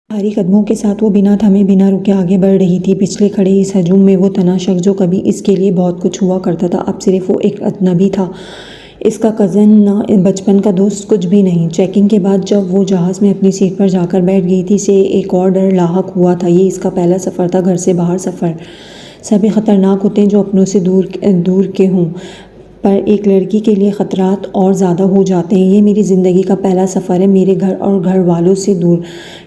भारी कदमों के साथ वो बिना थमे बिना रुके आगे बढ़ रही थी। पिछले खड़े इस हजूम में वो तनाशक जो कभी इसके लिए बहुत कुछ हुआ करता था, अब सिर्फ वो एक अजनबी था। इसका कज़न ना बचपन का दोस्त, कुछ भी नहीं। चेकिंग के बाद जब वो जहाज़ में अपनी सीट पर जाकर बैठ गई थी, से एक और डर लाहक हुआ था। ये इसका पहला सफ़र था, घर से बाहर सफ़र। सभी ख़तरनाक होते हैं जो अपनों से दूर के हों, पर एक लड़की के लिए ख़तरात और ज़्यादा हो जाते हैं। ये मेरी ज़िंदगी का पहला सफ़र है, मेरे घर और घर वालों से दूर।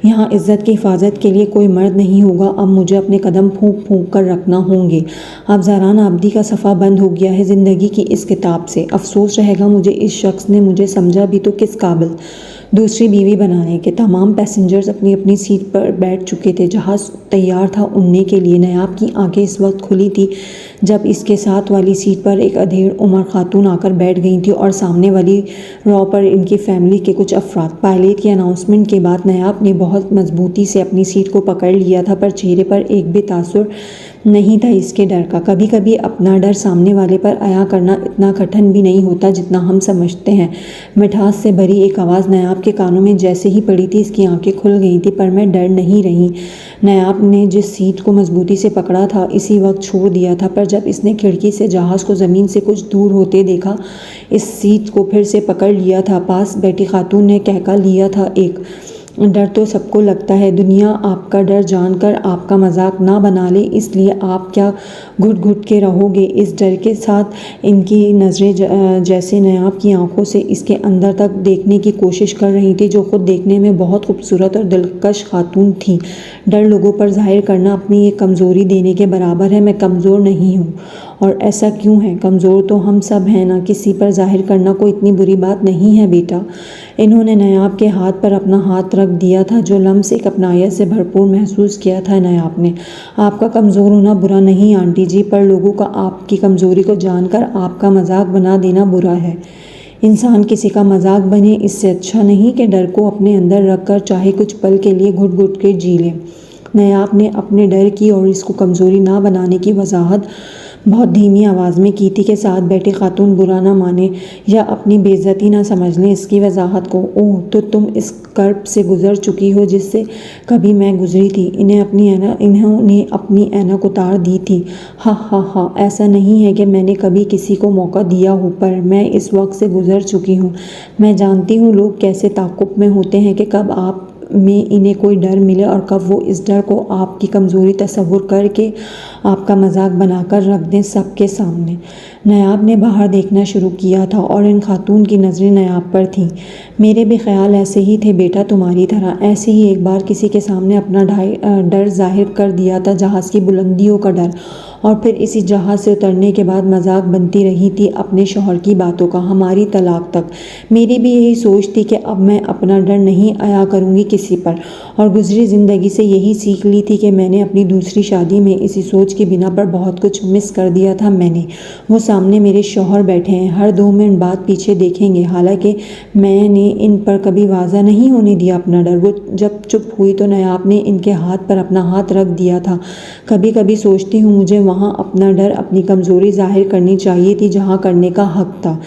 यहाँ इज़्ज़त की हिफाजत के लिए कोई मर्द नहीं होगा। अब मुझे अपने कदम फूंक फूंक कर रखना होंगे। अब ज़हरान आबदी का सफ़ा बंद हो गया है ज़िंदगी की इस किताब से। अफसोस रहेगा मुझे, इस शख्स ने मुझे समझा भी तो किस काबिल। दूसरी बीवी बनाने के। तमाम पैसेंजर्स अपनी अपनी सीट पर बैठ चुके थे। जहाज़ तैयार था उड़ने के लिए। नायाब की आंखें इस वक्त खुली थी जब इसके साथ वाली सीट पर एक अधेड़ उम्र खातून आकर बैठ गई थी और सामने वाली रॉ पर इनकी फैमिली के कुछ अफराद। पायलट की अनाउंसमेंट के बाद नायाब ने बहुत मजबूती से अपनी सीट को पकड़ लिया था, पर चेहरे पर एक भी तासुर नहीं था इसके डर का। कभी कभी अपना डर सामने वाले पर अया करना इतना कठिन भी नहीं होता जितना हम समझते हैं। मिठास से भरी एक आवाज़ नायाब के कानों में जैसे ही पड़ी थी, इसकी आंखें खुल गई थी, पर मैं डर नहीं रही। नायाब ने जिस सीट को मजबूती से पकड़ा था, इसी वक्त छोड़ दिया था, पर जब इसने खिड़की से जहाज़ को ज़मीन से कुछ दूर होते देखा, इस सीट को फिर से पकड़ लिया था। पास बैठी खातून ने कहका लिया था, एक डर तो सबको लगता है। दुनिया आपका डर जानकर आपका मजाक ना बना ले, इसलिए आप क्या घुट घुट के रहोगे इस डर के साथ। इनकी नज़रें जैसे नायाब की आंखों से इसके अंदर तक देखने की कोशिश कर रही थी, जो खुद देखने में बहुत खूबसूरत और दिलकश खातून थी। डर लोगों पर जाहिर करना अपनी एक कमज़ोरी देने के बराबर है। मैं कमज़ोर नहीं हूँ, और ऐसा क्यों है? कमज़ोर तो हम सब हैं ना। किसी पर जाहिर करना कोई इतनी बुरी बात नहीं है बेटा। इन्होंने नायाब के हाथ पर अपना हाथ रख दिया था, जो लम्स एक अपनायत से भरपूर महसूस किया था नायाब ने। आपका कमज़ोर होना बुरा नहीं आंटी जी, पर लोगों का आपकी कमज़ोरी को जानकर आपका मजाक बना देना बुरा है। इंसान किसी का मजाक बने, इससे अच्छा नहीं कि डर को अपने अंदर रख कर चाहे कुछ पल के लिए घुट घुट के जी ले। नायाब ने अपने डर की और इसको कमज़ोरी ना बनाने की वजाहत बहुत धीमी आवाज़ में की थी कि साथ बैठे खातून बुरा ना माने या अपनी बेइज्जती ना समझ लें इसकी वजाहत को। ओह, तो तुम इस कर्ब से गुज़र चुकी हो जिससे कभी मैं गुज़री थी। इन्होंने अपनी ऐनक उतार दी थी। हा हा हा, ऐसा नहीं है कि मैंने कभी किसी को मौका दिया हो, पर मैं इस वक्त से गुज़र चुकी हूँ। मैं जानती हूँ लोग कैसे ताक़ुब में होते हैं कि कब आप में इन्हें कोई डर मिले और कब वो इस डर को आपकी कमज़ोरी तस्वुर करके आपका मजाक बनाकर रख दें सबके सामने। नायाब ने बाहर देखना शुरू किया था और इन खातून की नज़रें नायाब पर थीं। मेरे भी ख्याल ऐसे ही थे बेटा, तुम्हारी तरह। ऐसे ही एक बार किसी के सामने अपना डर जाहिर कर दिया था, जहाज़ की बुलंदियों का डर, और फिर इसी जहाज़ से उतरने के बाद मजाक बनती रही थी अपने शौहर की बातों का, हमारी तलाक तक। मेरी भी यही सोच थी कि अब मैं अपना डर नहीं आया करूँगी किसी पर, और गुजरी ज़िंदगी से यही सीख ली थी कि मैंने अपनी दूसरी शादी में इसी सोच की बिना पर बहुत कुछ मिस कर दिया था मैंने। वो सामने मेरे शौहर बैठे हैं, हर 2 मिनट बाद पीछे देखेंगे। हालांकि मैंने इन पर कभी वाज़ा नहीं होने दिया अपना डर। वो जब चुप हुई तो नायाब ने इनके हाथ पर अपना हाथ रख दिया था। कभी कभी सोचती हूँ मुझे वहाँ अपना डर, अपनी कमज़ोरी जाहिर करनी चाहिए थी जहाँ करने का हक था।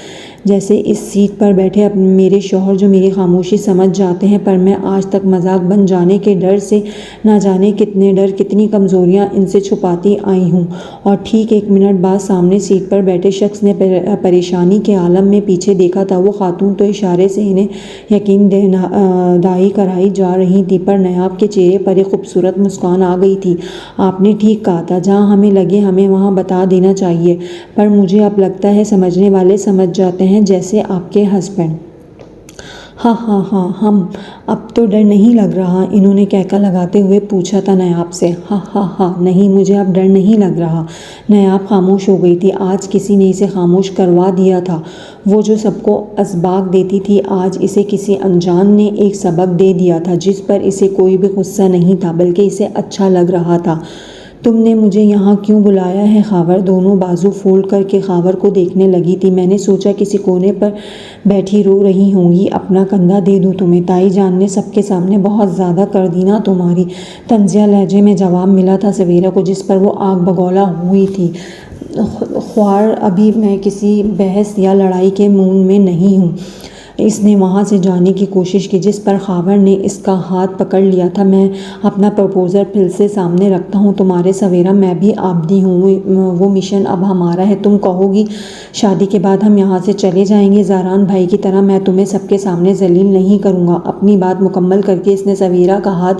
जैसे इस सीट पर बैठे मेरे शौहर जो मेरी खामोशी समझ जाते हैं, पर मैं आज तक मजाक बन जाने के डर से ना जाने कितने डर, कितनी कमज़ोरियाँ इनसे छुपाती आई हूँ। और ठीक 1 मिनट बाद सामने सीट पर बैठे शख्स ने परेशानी के आलम में पीछे देखा था। वो खातून तो इशारे से इन्हें यकीन दहाई कराई जा रही थी, पर नायाब के चेहरे पर एक खूबसूरत मुस्कान आ गई थी। आपने ठीक कहा था, जहाँ हमें लगे हमें वहाँ बता देना चाहिए, पर मुझे अब लगता है समझने वाले समझ जाते हैं, जैसे आपके हस्बैंड। हाँ हाँ हाँ, हम अब तो डर नहीं लग रहा, इन्होंने कहका लगाते हुए पूछा था नायाब से। हाँ हाँ हाँ, नहीं, मुझे अब डर नहीं लग रहा। नायाब खामोश हो गई थी। आज किसी ने इसे खामोश करवा दिया था। वो जो सबको असबाक देती थी, आज इसे किसी अनजान ने एक सबक दे दिया था, जिस पर इसे कोई भी गुस्सा नहीं था, बल्कि इसे अच्छा लग रहा था। तुमने मुझे यहाँ क्यों बुलाया है खावर? दोनों बाजू फोल्ड करके खावर को देखने लगी थी। मैंने सोचा किसी कोने पर बैठी रो रही होंगी, अपना कंधा दे दूँ तुम्हें। ताई जान ने सबके सामने बहुत ज़्यादा कर दी ना तुम्हारी, तंजिया लहजे में जवाब मिला था सवेरा को, जिस पर वो आग बगौला हुई थी। ख्वार, अभी मैं किसी बहस या लड़ाई के मूड में नहीं हूँ। इसने वहाँ से जाने की कोशिश की, जिस पर खावर ने इसका हाथ पकड़ लिया था। मैं अपना प्रपोज़ल फिर से सामने रखता हूँ तुम्हारे सवेरा, मैं भी आबदी हूँ, वो मिशन अब हमारा है। तुम कहोगी शादी के बाद हम यहाँ से चले जाएंगे ज़ारान भाई की तरह, मैं तुम्हें सबके सामने जलील नहीं करूँगा। अपनी बात मुकम्मल करके इसने सवेरा का हाथ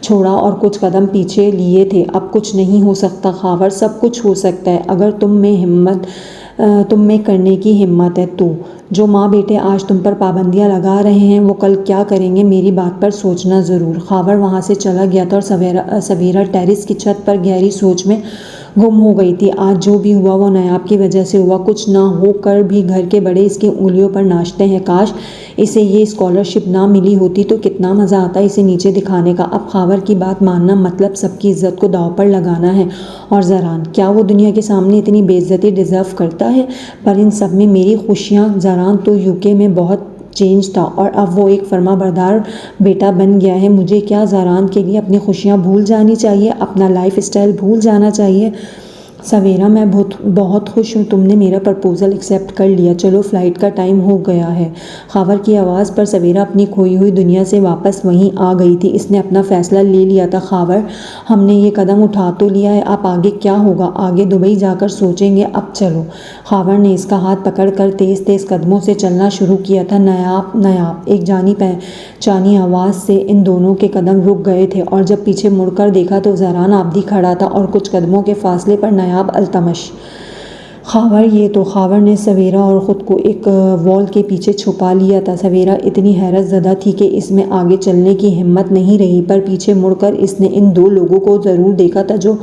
छोड़ा और कुछ कदम पीछे लिए थे। अब कुछ नहीं हो सकता खावर, सब कुछ हो सकता है अगर तुम में करने की हिम्मत है तो। जो माँ बेटे आज तुम पर पाबंदियाँ लगा रहे हैं वो कल क्या करेंगे, मेरी बात पर सोचना ज़रूर। खावर वहाँ से चला गया था और सवेरा टेरिस की छत पर गहरी सोच में गुम हो गई थी। आज जो भी हुआ वो नायाब की वजह से हुआ, कुछ ना हो कर भी घर के बड़े इसकी उंगलियों पर नाचते हैं। काश इसे ये स्कॉलरशिप ना मिली होती तो कितना मज़ा आता इसे नीचे दिखाने का। अब खावर की बात मानना मतलब सबकी इज्जत को दांव पर लगाना है। और ज़रान, क्या वो दुनिया के सामने इतनी बेइज्जती डिज़र्व करता है? पर इन सब में मेरी खुशियाँ, ज़रान तो यूके में बहुत चेंज था और अब वो एक फर्माबरदार बेटा बन गया है। मुझे क्या ज़ारान के लिए अपनी खुशियाँ भूल जानी चाहिए, अपना लाइफ स्टाइल भूल जाना चाहिए? सवेरा, मैं बहुत खुश हूँ तुमने मेरा प्रपोज़ल एक्सेप्ट कर लिया। चलो फ़्लाइट का टाइम हो गया है। खावर की आवाज़ पर सवेरा अपनी खोई हुई दुनिया से वापस वहीं आ गई थी। इसने अपना फ़ैसला ले लिया था। खावर, हमने ये कदम उठा तो लिया है, अब आगे क्या होगा? आगे दुबई जाकर सोचेंगे, अब चलो। खावर ने इसका हाथ पकड़कर तेज़ तेज़ कदमों से चलना शुरू किया था। नायाब एक जानी पहचानी आवाज़ से इन दोनों के कदम रुक गए थे और जब पीछे मुड़कर देखा तो ज़ारान आबदी खड़ा था और कुछ कदमों के फासले पर नायाब अल्तमश। खावर, ये तो। खावर ने सवेरा और ख़ुद को एक वॉल के पीछे छुपा लिया था। सवेरा इतनी हैरत ज़दा थी कि इसमें आगे चलने की हिम्मत नहीं रही, पर पीछे मुड़कर इसने इन दो लोगों को ज़रूर देखा था जो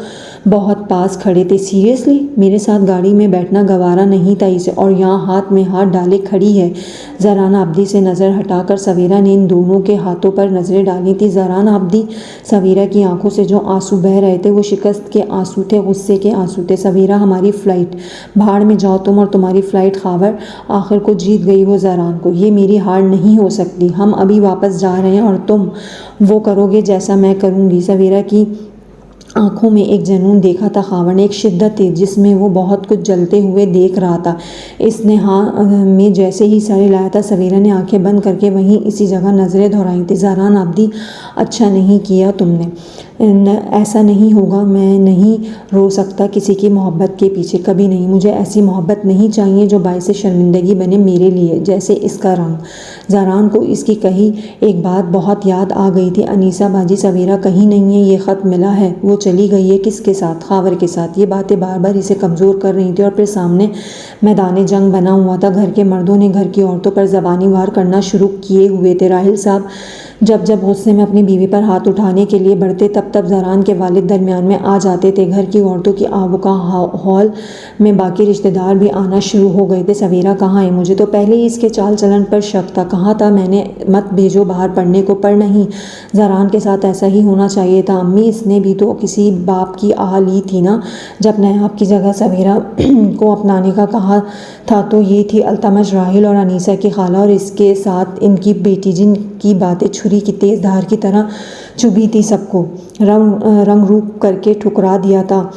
बहुत पास खड़े थे। सीरियसली मेरे साथ गाड़ी में बैठना गवारा नहीं था इसे, और यहाँ हाथ में हाथ डाले खड़ी है। ज़रान आबदी से नज़र हटाकर सवेरा ने इन दोनों के हाथों पर नज़रें डाली थी। ज़रान आबदी, सवेरा की आंखों से जो आंसू बह रहे थे वो शिकस्त के आंसू थे, गुस्से के आंसू थे। सवेरा, हमारी फ़्लाइट, भाड़ में जाओ तुम और तुम्हारी फ़्लाइट। खावर, आखिर को जीत गई वो ज़ारान को। ये मेरी हार नहीं हो सकती। हम अभी वापस जा रहे हैं और तुम वो करोगे जैसा मैं करूँगी। सवेरा की आंखों में एक जुनून देखा था खावर ने, एक शिद्दत थी जिसमें वो बहुत कुछ जलते हुए देख रहा था। इसने हाँ में जैसे ही सर हिलाया था, सवेरा ने आंखें बंद करके वहीं इसी जगह नज़रें दोहराई थी। ज़ारान आबदी, अच्छा नहीं किया तुमने, ऐसा नहीं होगा। मैं नहीं रो सकता किसी की मोहब्बत के पीछे, कभी नहीं। मुझे ऐसी मोहब्बत नहीं चाहिए जो बाइस शर्मिंदगी बने मेरे लिए, जैसे इसका रंग। ज़ारान को इसकी कही एक बात बहुत याद आ गई थी। अनीसा बाजी, सवेरा कहीं नहीं है, ये ख़त मिला है, वो चली गई है। किसके साथ? खावर के साथ। ये बातें बार बार इसे कमज़ोर कर रही थी और फिर सामने मैदान जंग बना हुआ था। घर के मर्दों ने घर की औरतों पर ज़बानी वार करना शुरू किए हुए थे। राहिल साहब जब जब गुस्से में अपनी बीवी पर हाथ उठाने के लिए बढ़ते तब तब ज़ारान के वालिद दरमियान में आ जाते थे। घर की औरतों की आवका हॉल में बाकी रिश्तेदार भी आना शुरू हो गए थे। सवेरा कहाँ है? मुझे तो पहले ही इसके चाल चलन पर शक था। कहाँ था? मैंने मत भेजो बाहर पढ़ने को, पर नहीं, ज़ारान के साथ ऐसा ही होना चाहिए था। अम्मी, इसने भी तो किसी बाप की आह ली थी ना। जब नायाब की जगह सवेरा को अपनाने का कहा था तो ये थी अल्तमश, राहिल और अनीसा की खाला, और इसके साथ इनकी बेटी जिनकी बातें छुरी की तेज़ धार की तरह चुभी थी। सबको रंग रूप करके ठुकरा दिया था।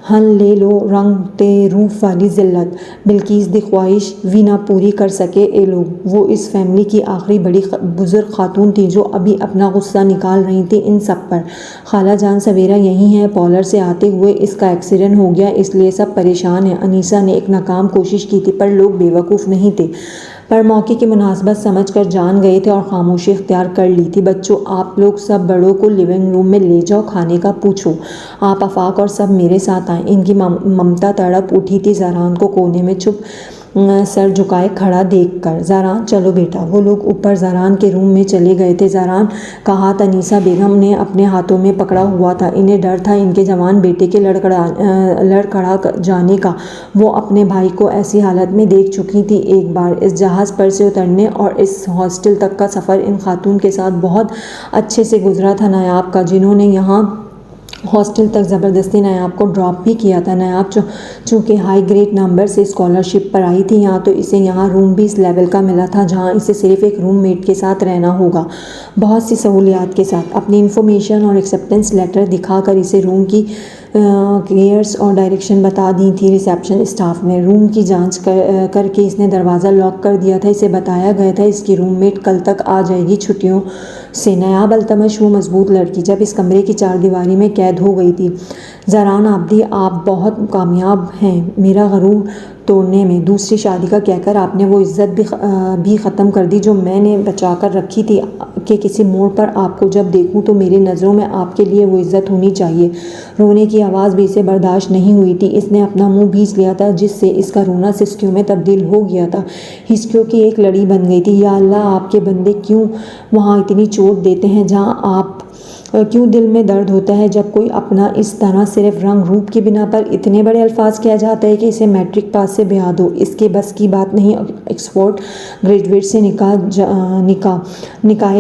हन ले लो रंग ते रूफ वाली जिल्लत, बिल्किस दी ख्वाहिश भी ना पूरी कर सके ए लोग। वो इस फैमिली की आखिरी बड़ी बुजुर्ग खातून थी जो अभी अपना गुस्सा निकाल रही थी इन सब पर। खाला जान, सवेरा यहीं है, पॉलर से आते हुए इसका एक्सीडेंट हो गया, इसलिए सब परेशान हैं। अनीसा ने एक नाकाम कोशिश की थी, पर लोग बेवकूफ़ नहीं थे, पर मौके की मुनासबत समझकर जान गए थे और खामोशी इख्तियार कर ली थी। बच्चों, आप लोग सब बड़ों को लिविंग रूम में ले जाओ, खाने का पूछो। आप आफाक और सब मेरे साथ आए। इनकी ममता तड़प उठी थी ज़ारान को कोने में चुप सर झुकाए खड़ा देखकर। ज़ारान, चलो बेटा। वो लोग ऊपर ज़ारान के रूम में चले गए थे। ज़ारान का हाथ अनीसा बेगम ने अपने हाथों में पकड़ा हुआ था। इन्हें डर था इनके जवान बेटे के लड़खड़ा जाने का। वो अपने भाई को ऐसी हालत में देख चुकी थी एक बार। इस जहाज़ पर से उतरने और इस हॉस्टल तक का सफ़र इन खातून के साथ बहुत अच्छे से गुजरा था नायाब का, जिन्होंने यहाँ हॉस्टल तक ज़बरदस्ती नायाब को ड्रॉप भी किया था। नायाब चूँकि हाई ग्रेड नंबर से स्कॉलरशिप पर आई थी यहाँ, तो इसे यहाँ रूम भी इस लेवल का मिला था जहाँ इसे सिर्फ एक रूममेट के साथ रहना होगा, बहुत सी सहूलियात के साथ। अपनी इन्फॉर्मेशन और एक्सेप्टेंस लेटर दिखाकर इसे रूम की गियर्स और डायरेक्शन बता दी थी रिसेप्शन स्टाफ ने। रूम की जांच करके इसने दरवाज़ा लॉक कर दिया था। इसे बताया गया था इसकी रूममेट कल तक आ जाएगी छुट्टियों से। नायाब अल्तमश वो मजबूत लड़की जब इस कमरे की चारदीवारी में कैद हो गई थी। ज़रान आबदी, आप बहुत कामयाब हैं मेरा गरूर तोड़ने में। दूसरी शादी का कहकर आपने वो इज़्ज़त भी ख़त्म कर दी जो मैंने बचा कर रखी थी कि किसी मोड़ पर आपको जब देखूं तो मेरी नज़रों में आपके लिए वो इज़्ज़त होनी चाहिए। रोने की आवाज़ भी इसे बर्दाश्त नहीं हुई थी। इसने अपना मुंह भींच लिया था जिससे इसका रोना सिसकियों में तब्दील हो गया था। हिचकियों की एक लड़ी बन गई थी। या अल्लाह, आपके बंदे क्यों वहाँ इतनी चोट देते हैं जहाँ आप क्यों दिल में दर्द होता है जब कोई अपना इस तरह सिर्फ रंग रूप की बिना पर इतने बड़े अल्फाज किया जाता है कि इसे मैट्रिक पास से ब्याह दो। इसके बस की बात नहीं एक्सपोर्ट ग्रेजुएट से निकाहे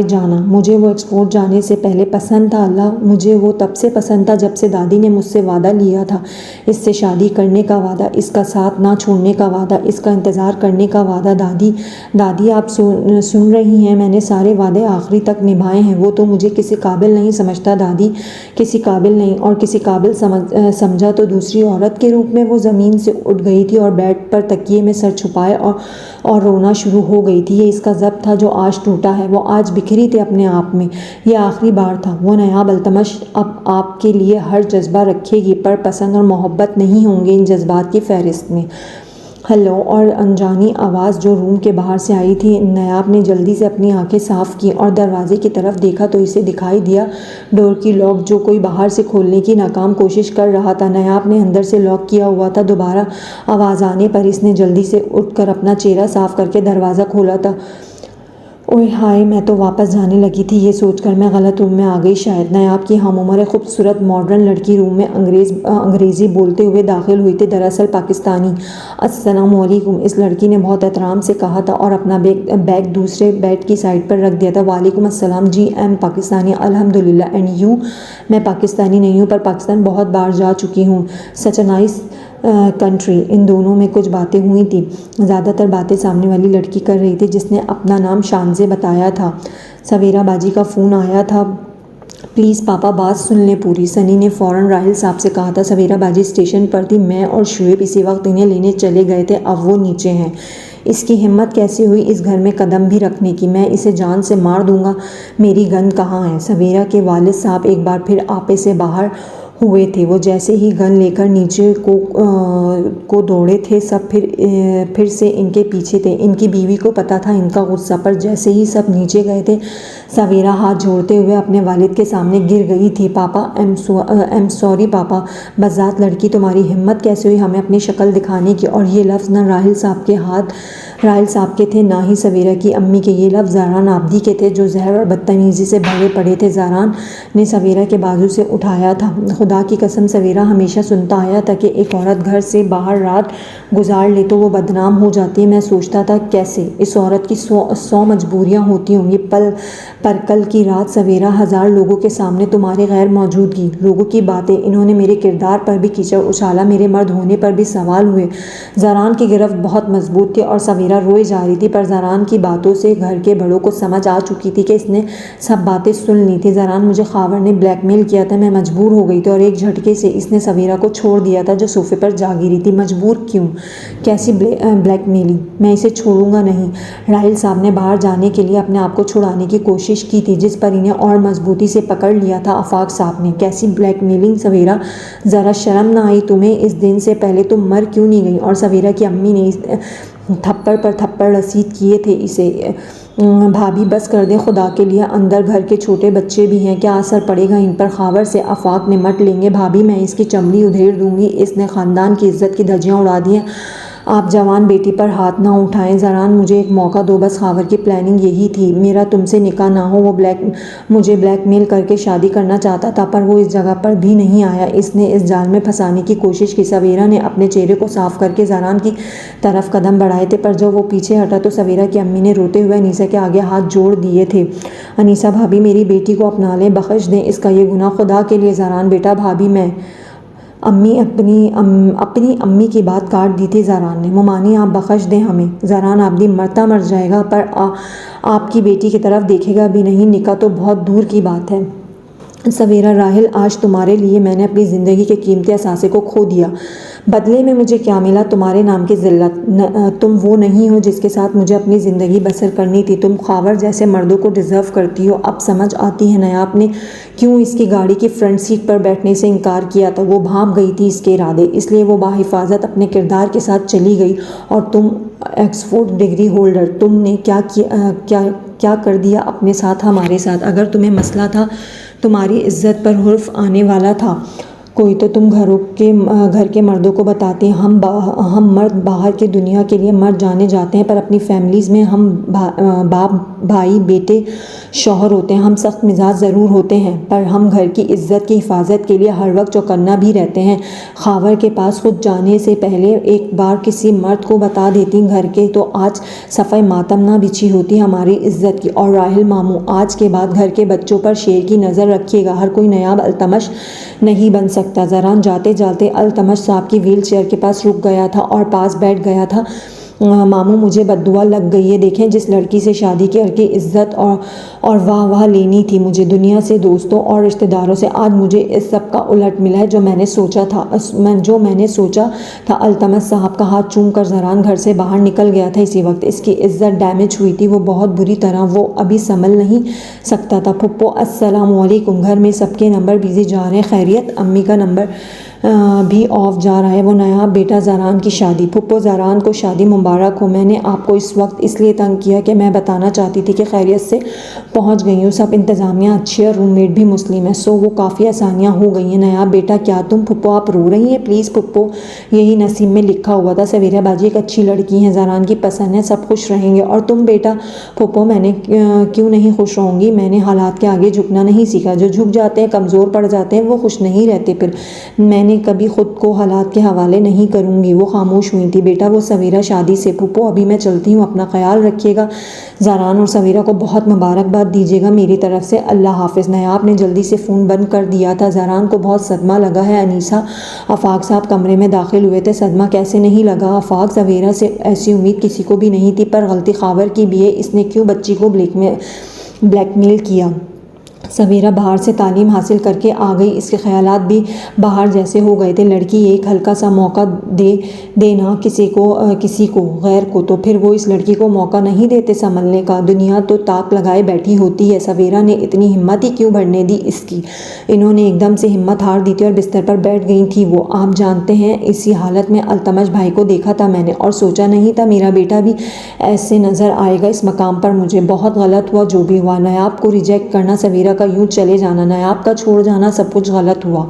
जाना। मुझे वो एक्सपोर्ट जाने से पहले पसंद था। अल्लाह, मुझे वो तब से पसंद था जब से दादी ने मुझसे वादा लिया था। इससे शादी करने का वादा, इसका साथ ना छोड़ने का वादा, इसका इंतज़ार करने का वादा। दादी आप सुन रही हैं? मैंने सारे वादे आखिरी तक निभाए हैं। वो तो मुझे किसी काबिल नहीं समझता दादी, किसी काबिल नहीं। और किसी काबिल समझा तो दूसरी औरत के रूप में वो ज़मीन से उठ गई थी और बेड पर तकिए में सर छुपाए और रोना शुरू हो गई थी। ये इसका ज़ब्त था जो आज टूटा है। वो आज बिखरी थी अपने आप में। ये आखिरी बार था। वो नायाब अल्तमश अब आपके लिए हर जज्बा रखेगी, पर पसंद और मोहब्बत नहीं होंगे इन जज्बात की फहरिस्त में। हेलो, और अनजानी आवाज़ जो रूम के बाहर से आई थी। नायाब ने जल्दी से अपनी आंखें साफ़ की और दरवाजे की तरफ देखा तो इसे दिखाई दिया डोर की लॉक जो कोई बाहर से खोलने की नाकाम कोशिश कर रहा था। नायाब ने अंदर से लॉक किया हुआ था। दोबारा आवाज़ आने पर इसने जल्दी से उठकर अपना चेहरा साफ करके दरवाज़ा खोला था। ओए हाय, मैं तो वापस जाने लगी थी। ये सोचकर मैं गलत रूम में आ गई शायद। नायाब की हम उम्र खूबसूरत मॉडर्न लड़की रूम में अंग्रेज़ी बोलते हुए दाखिल हुई थी। दरअसल पाकिस्तानी। अस्सलामु अलैकुम, इस लड़की ने बहुत एहतराम से कहा था और अपना बैग दूसरे बेड की साइड पर रख दिया था। वालेकुम अस्सलाम जी, आई एम पाकिस्तानी अल्हम्दुलिल्लाह, एंड यू? मैं पाकिस्तानी नहीं हूँ, पर पाकिस्तान बहुत बार जा चुकी हूँ। सच अ नाइस कंट्री। इन दोनों में कुछ बातें हुई थी। ज़्यादातर बातें सामने वाली लड़की कर रही थी जिसने अपना नाम शानजे बताया था। सवेरा बाजी का फ़ोन आया था। प्लीज़ पापा बात सुन लें पूरी। सनी ने फ़ौरन राहिल साहब से कहा था। सवेरा बाजी स्टेशन पर थी। मैं और शुएब इसी वक्त इन्हें लेने चले गए थे। अब वो नीचे हैं। इसकी हिम्मत कैसे हुई इस घर में कदम भी रखने की? मैं इसे जान से मार दूंगा। मेरी गन कहाँ है? सवेरा के वालिद साहब एक बार फिर आपे से बाहर हुए थे। वो जैसे ही गन लेकर नीचे को दौड़े थे, सब फिर से इनके पीछे थे। इनकी बीवी को पता था इनका गुस्सा, पर जैसे ही सब नीचे गए थे सवेरा हाथ जोड़ते हुए अपने वालिद के सामने गिर गई थी। पापा, आई एम सॉरी पापा। बज़ात लड़की, तुम्हारी हिम्मत कैसे हुई हमें अपनी शक्ल दिखाने की? और ये लफ्ज़ न राहिल साहब के थे, ना ही सवेरा की अम्मी के। ये लफ्ज़ ज़ारान आबदी के थे जो जहर और बदतमीज़ी से भरे पड़े थे। ज़ारान ने सवेरा के बाजू से उठाया था। खुदा की कसम, सवेरा हमेशा सुनता आया था कि एक औरत घर से बाहर रात गुजार ले तो वो बदनाम हो जाती है। मैं सोचता था कैसे इस औरत की 100 मजबूरियाँ होती होंगी। पर कल की रात सवेरा, 1000 लोगों के सामने तुम्हारे गैर मौजूदगी, लोगों की बातें, इन्होंने मेरे किरदार पर भी कीचड़ उछाला, मेरे मर्द होने पर भी सवाल हुए। ज़ारान की गिरफ्त बहुत मजबूत थी और सवेरा रोए जा रही थी, पर ज़ारान की बातों से घर के बड़ों को समझ आ चुकी थी कि इसने सब बातें सुन ली थी। ज़ारान, मुझे खावर ने ब्लैकमेल किया था, मैं मजबूर हो गई थी और एक झटके से इसने सवेरा को छोड़ दिया था जो सोफे पर जा गिरी थी। मजबूर क्यों? कैसी ब्लैकमेलिंग? मैं इसे छोड़ूंगा नहीं। राहिल साहब ने बाहर जाने के लिए अपने आप को छुड़ाने की कोशिश की थी, जिस पर इन्हें और मजबूती से पकड़ लिया था आफाक साहब ने। कैसी ब्लैकमेलिंग सवेरा? ज़रा शर्म ना आई तुम्हें? इस दिन से पहले तुम मर क्यों नहीं गई? और सवेरा की अम्मी ने थप्पड़ पर थप्पड़ रसीद किए थे इसे। भाभी बस कर दें खुदा के लिए, अंदर घर के छोटे बच्चे भी हैं, क्या असर पड़ेगा इन पर? खावर से आफाक निमट लेंगे। भाभी, मैं इसकी चमड़ी उधेड़ दूंगी, इसने ख़ानदान की इज्जत की धज्जियाँ उड़ा दी हैं। आप जवान बेटी पर हाथ ना उठाएं। ज़रान, मुझे एक मौका दो बस। खावर की प्लानिंग यही थी, मेरा तुमसे निकाह ना हो। वो मुझे ब्लैकमेल करके शादी करना चाहता था, पर वो इस जगह पर भी नहीं आया। इसने इस जाल में फंसाने की कोशिश की। सवेरा ने अपने चेहरे को साफ करके ज़रान की तरफ कदम बढ़ाए थे, पर जब वो पीछे हटा तो सवेरा की अम्मी ने रोते हुए अनीसा के आगे हाथ जोड़ दिए थे। अनीसा भाभी, मेरी बेटी को अपना लें, बख्श दें इसका ये गुनाह खुदा के लिए। ज़रान बेटा, भाभी मैं अपनी अम्मी की बात काट दी थी ज़ारान ने। मुमानी, आप बख्श दें हमें। ज़ारान आबदी मरता मर जाएगा, पर आपकी बेटी की तरफ देखेगा भी नहीं। निकाह तो बहुत दूर की बात है। सवेरा राहिल, आज तुम्हारे लिए मैंने अपनी ज़िंदगी के कीमती असासे को खो दिया। बदले में मुझे क्या मिला? तुम्हारे नाम की ज़िल्लत। तुम वो नहीं हो जिसके साथ मुझे अपनी ज़िंदगी बसर करनी थी। तुम ख़ावर जैसे मर्दों को डिज़र्व करती हो। अब समझ आती है नायाब ने क्यों इसकी गाड़ी की फ्रंट सीट पर बैठने से इनकार किया था। वो भांप गई थी इसके इरादे, इसलिए वो बाहिफाजत अपने किरदार के साथ चली गई। और तुम ऑक्सफोर्ड डिग्री होल्डर, तुमने क्या कर दिया अपने साथ, हमारे साथ। अगर तुम्हें मसला था तुम्हारी इज्जत पर हुर्फ आने वाला था कोई, तो तुम घर के मर्दों को बताते। हम मर्द बाहर की दुनिया के लिए मर जाने जाते हैं, पर अपनी फैमिलीज़ में हम बाप, भाई, बेटे, शौहर होते हैं। हम सख्त मिजाज ज़रूर होते हैं, पर हम घर की इज्जत की हिफाजत के लिए हर वक्त चौकन्ना भी रहते हैं। ख़ावर के पास खुद जाने से पहले एक बार किसी मर्द को बता देती घर के, तो आज सफ़ाई मातम ना बिछी होती हमारी इज्जत की। और राहिल मामू, आज के बाद घर के बच्चों पर शेर की नज़र रखिएगा। हर कोई नायाब अल्तमश नहीं बन सकता। ज़रान जाते जाते अल्तमश साहब की व्हील चेयर के पास रुक गया था और पास बैठ गया था। मामू, मुझे बद्दुआ लग गई है। देखें, जिस लड़की से शादी करके इज्जत और वाह लेनी थी मुझे दुनिया से, दोस्तों और रिश्तेदारों से, आज मुझे इस सब का उलट मिला है जो मैंने सोचा था। अल्तमश साहब का हाथ चूम कर ज़रान घर से बाहर निकल गया था। इसी वक्त इसकी इज्जत डैमेज हुई थी, वो बहुत बुरी तरह। वो अभी संभल नहीं सकता था। फुप्पो, अस्सलाम वालेकुम। घर में सबके नंबर बिजी जा रहे हैं। खैरियत? अम्मी का नंबर भी ऑफ जा रहा है। वो नया बेटा ज़रान की शादी। फुप्पो, ज़रान को शादी मुबारक हो। मैंने आपको इस वक्त इसलिए तंग किया कि मैं बताना चाहती थी कि खैरियत से पहुंच गई हूँ। सब इंतज़ामिया अच्छी है, रूममेट भी मुस्लिम है, सो वो काफ़ी आसानियाँ हो गई हैं। नया बेटा, क्या तुम? फुप्पो, आप रो रही हैं? प्लीज़ फुप्पो, यही नसीब में लिखा हुआ था। सवेरा बाजी एक अच्छी लड़की है, ज़रान की पसंद है, सब खुश रहेंगे। और तुम बेटा? फुप्पो, मैंने क्यों नहीं खुश रहूँगी? मैंने हालात के आगे झुकना नहीं सीखा। जो झुक जाते हैं, कमज़ोर पड़ जाते हैं, वो खुश नहीं रहते। फिर मैंने कभी खुद को हालात के हवाले नहीं करूँगी। वो खामोश हुई थी। बेटा, वो सवेरा शादी से। फुप्पो, अभी मैं चलती हूँ, अपना ख्याल रखिएगा। ज़रान और सवेरा को बहुत मुबारकबाद दीजिएगा मेरी तरफ से। अल्लाह हाफिज़। नायाब ने जल्दी से फ़ोन बंद कर दिया था। ज़रान को बहुत सदमा लगा है। अनीसा, आफाक साहब कमरे में दाखिल हुए थे। सदमा कैसे नहीं लगा आफाक? सवेरा से ऐसी उम्मीद किसी को भी नहीं थी, पर गलती ख़ावर की भी है। इसने क्यों बच्ची को ब्लैकमेल किया? सवेरा बाहर से तालीम हासिल करके आ गई, इसके ख्यालात भी बाहर जैसे हो गए थे। लड़की एक हल्का सा मौका देना किसी को गैर को, तो फिर वो इस लड़की को मौका नहीं देते संभलने का। दुनिया तो ताक लगाए बैठी होती है। सवेरा ने इतनी हिम्मत ही क्यों बढ़ने दी इसकी? इन्होंने एकदम से हिम्मत हार दी थी और बिस्तर पर बैठ गई थी वो। आप जानते हैं, इसी हालत में अल्तमश भाई को देखा था मैंने, और सोचा नहीं था मेरा बेटा भी ऐसे नज़र आएगा इस मकाम पर। मुझे बहुत गलत हुआ जो भी हुआ। नायाब को रिजेक्ट करना, सवेरा का यूं चले जाना, नायाब का छोड़ जाना, सब कुछ गलत हुआ।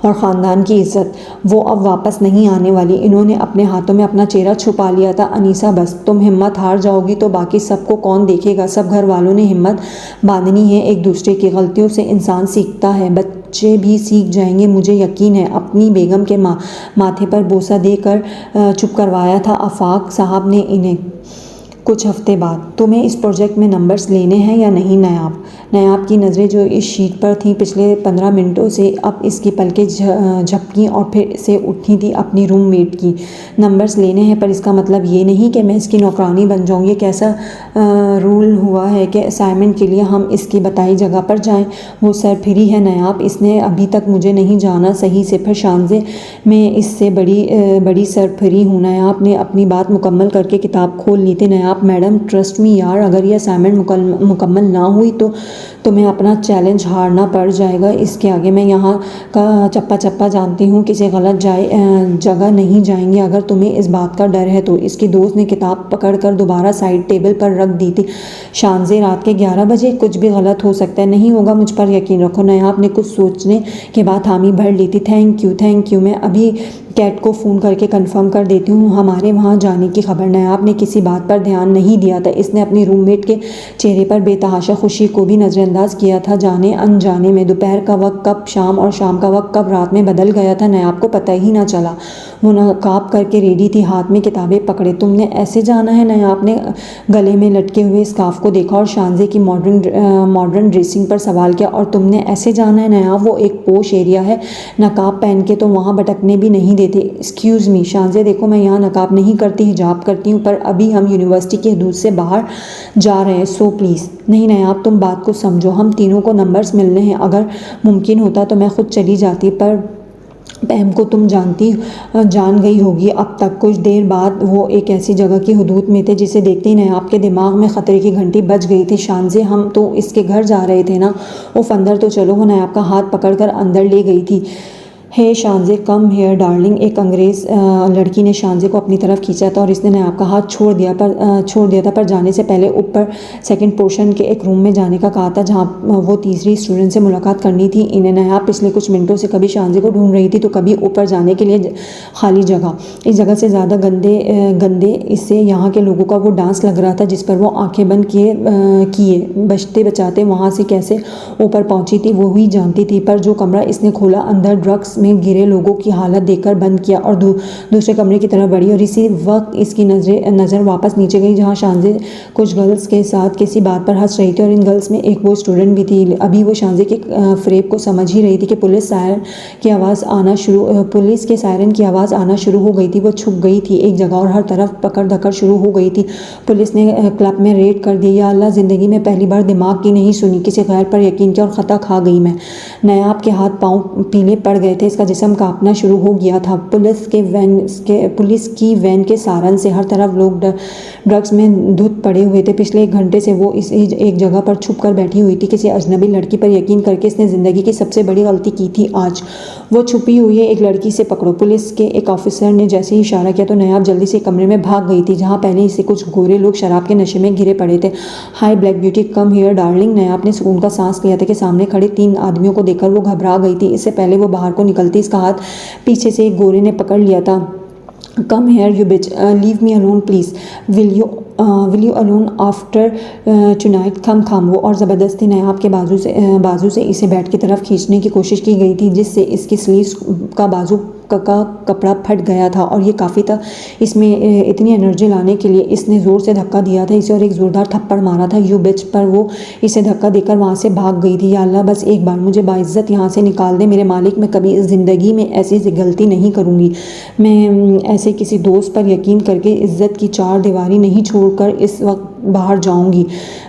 और ख़ानदान की इज्जत, वो अब वापस नहीं आने वाली। इन्होंने अपने हाथों में अपना चेहरा छुपा लिया था। अनीसा, बस तुम हिम्मत हार जाओगी तो बाकी सबको कौन देखेगा? सब घर वालों ने हिम्मत बांधनी है। एक दूसरे की गलतियों से इंसान सीखता है, बच्चे भी सीख जाएंगे, मुझे यकीन है। अपनी बेगम के माथे पर बोसा देकर चुप करवाया था आफाक साहब ने इन्हें। कुछ हफ्ते बाद, तुम्हें इस प्रोजेक्ट में नंबर्स लेने हैं या नहीं? नायाब की नज़रें जो इस शीट पर थीं पिछले 15 मिनटों से, अब इसकी पलकें झपकीं और फिर से उठी थी अपनी रूममेट की। नंबर्स लेने हैं, पर इसका मतलब ये नहीं कि मैं इसकी नौकरानी बन जाऊँ। ये कैसा रूल हुआ है कि असाइनमेंट के लिए हम इसकी बताई जगह पर जाएं? वो सरफिरी है नायाब, इसने अभी तक मुझे नहीं जाना सही से, फिर शानजे में इससे बड़ी सरफिरी हूँ। नायाब ने अपनी बात मुकम्मल करके किताब खोल ली थी। नायाब, मैडम ट्रस्ट मी यार, अगर ये असाइनमेंट मुकम्मल ना हुई तो तुम्हें अपना चैलेंज हारना पड़ जाएगा। इसके आगे मैं यहाँ का चप्पा जानती हूँ, किसी गलत जगह नहीं जाएंगे अगर तुम्हें इस बात का डर है तो। इसकी दोस्त ने किताब पकड़कर दोबारा साइड टेबल पर रख दी थी। शानजे, रात के 11 बजे, कुछ भी गलत हो सकता है। नहीं होगा, मुझ पर यकीन रखो। नायाब ने कुछ सोचने के बाद हामी भर ली थी। Thank you. मैं अभी कैट को फ़ोन करके कंफर्म कर देती हूँ हमारे वहाँ जाने की खबर। नायाब ने किसी बात पर ध्यान नहीं दिया था। इसने अपनी रूममेट के चेहरे पर बेतहाशा खुशी को भी नज़रअंदाज किया था। जाने अनजाने में दोपहर का वक्त कब शाम और शाम का वक्त कब रात में बदल गया था, नायाब को पता ही ना चला। वो नकाब करके रेडी थी, हाथ में किताबें पकड़े। तुमने ऐसे जाना है? नायाब ने गले में लटके हुए स्कार्फ को देखा और शानजे की मॉडर्न ड्रेसिंग पर सवाल किया। और तुमने ऐसे जाना है? नायाब, वो एक पोश एरिया है, नकाब पहन के तो वहाँ भटकने भी नहीं देते। एक्सक्यूज़ मी शानजे, देखो मैं यहाँ नकाब नहीं करती, हिजाब करती हूँ, पर अभी हम यूनिवर्सिटी की हदूद से बाहर जा रहे हैं, सो प्लीज़। नहीं नायाब, तुम बात को समझो, हम तीनों को नंबर्स मिलने हैं। अगर मुमकिन होता तो मैं खुद चली जाती, पर पैम को तुम जान गई होगी अब तक। कुछ देर बाद वो एक ऐसी जगह की हदूद में थे जिसे देखते ही नायाब के दिमाग में ख़तरे की घंटी बज गई थी। शानज़े, हम तो इसके घर जा रहे थे ना। उफ, अंदर तो चलो। वो नायाब का हाथ पकड़कर अंदर ले गई थी। हे शानज़े, कम हेयर डार्लिंग। एक अंग्रेज़ लड़की ने शानज़े को अपनी तरफ खींचा था और इसने नायाब का हाथ छोड़ दिया था, पर जाने से पहले ऊपर सेकंड पोर्शन के एक रूम में जाने का कहा था जहाँ वो तीसरी स्टूडेंट से मुलाकात करनी थी। इन्हें नायाब पिछले कुछ मिनटों से कभी शानज़े को ढूंढ रही थी तो कभी ऊपर जाने के लिए खाली जगह। इस जगह से ज़्यादा गंदे इससे यहाँ के लोगों का वो डांस लग रहा था जिस पर वो आंखें बंद किए बचते बचाते वहाँ से कैसे ऊपर पहुँची थी वो ही जानती थी। पर जो कमरा इसने खोला, अंदर ड्रग्स में गिरे लोगों की हालत देखकर बंद किया और दूसरे कमरे की तरफ बढ़ी। और इसी वक्त इसकी नज़र वापस नीचे गई जहाँ शानज़े कुछ गर्ल्स के साथ किसी बात पर हंस रही थी और इन गर्ल्स में एक वो स्टूडेंट भी थी। अभी वो शानज़े के फ्रेब को समझ ही रही थी कि पुलिस के सायरन की आवाज़ आना शुरू हो गई थी। वो छुप गई थी एक जगह और हर तरफ पकड़ धकड़ शुरू हो गई थी। पुलिस ने क्लब में रेड कर दी। या अल्लाह, ज़िंदगी में पहली बार दिमाग की नहीं सुनी, किसी गैर पर यकीन किया और ख़ता खा गई मैं। नायाब के हाथ पाँव पीले पड़ गए थे, इसका जिस्म कांपना शुरू हो गया था। पुलिस की वैन के सारन से हर तरफ लोग ड्रग्स में धुत पड़े हुए थे। पिछले 1 घंटे से वो इस एक जगह पर छुप कर बैठी हुई थी। किसी अजनबी लड़की पर यकीन करके इसने ज़िंदगी की सबसे बड़ी गलती की थी आज। वो छुपी हुई है, एक लड़की से पकड़ो। पुलिस के एक ऑफिसर ने जैसे ही इशारा किया तो नायाब जल्दी से कमरे में भाग गई थी जहाँ पहले ही से कुछ गोरे लोग शराब के नशे में गिरे पड़े थे। Hi Black Beauty, come here darling. Nayab ने सुकून का सांस लिया था कि सामने खड़े 3 आदमियों को देखकर वो घबरा गई थी। इससे पहले वो बाहर को निकलती इसका हाथ पीछे से एक गोरे ने पकड़ लिया था। Come here you bitch, leave me alone please, will you alone after tonight, come. वो और ज़बरदस्ती नायाब के बाजू से इसे बेड की तरफ खींचने की कोशिश की गई थी जिससे इसकी स्लीव्स का बाजू का कपड़ा फट गया था और ये काफ़ी था। इसमें इतनी एनर्जी लाने के लिए इसने ज़ोर से धक्का दिया था इसे और एक ज़ोरदार थप्पड़ मारा था। यू बिच पर वो इसे धक्का देकर वहाँ से भाग गई थी। या अल्लाह, बस एक बार मुझे बाइज्जत यहाँ से निकाल दे मेरे मालिक। मैं कभी इस ज़िंदगी में ऐसी गलती नहीं करूँगी। मैं ऐसे किसी दोस्त पर यकीन करके इज़्ज़त की 4 दीवारी नहीं छोड़कर इस वक्त बाहर जाऊंगी।